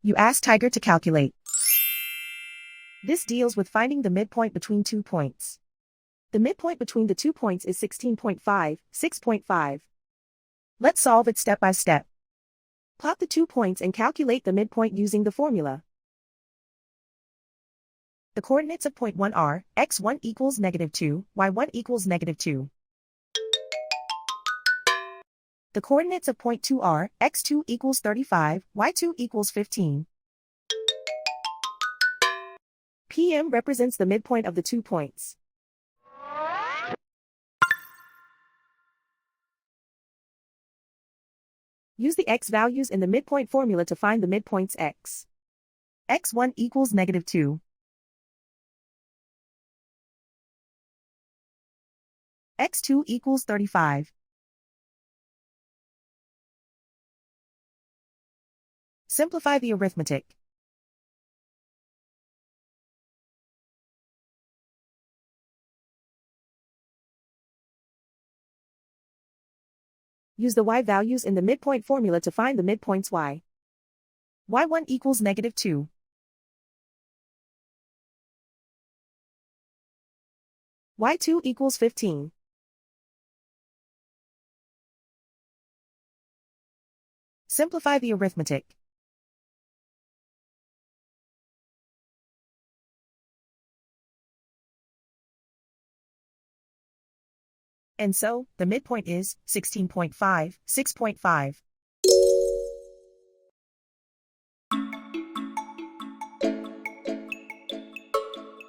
You ask Tiger to calculate. This deals with finding the midpoint between 2 points. The midpoint between the 2 points is 16.5, 6.5. Let's solve it step by step. Plot the 2 points and calculate the midpoint using the formula. The coordinates of point 1 are, x1 equals -2, y1 equals -2. The coordinates of point 2 are, x2 equals 35, y2 equals 15. PM represents the midpoint of the 2 points. Use the x values in the midpoint formula to find the midpoints x. x1 equals -2. x2 equals 35. Simplify the arithmetic. Use the y values in the midpoint formula to find the midpoints y. y1 equals -2. y2 equals 15. Simplify the arithmetic. And so, the midpoint is 16.5, 6.5.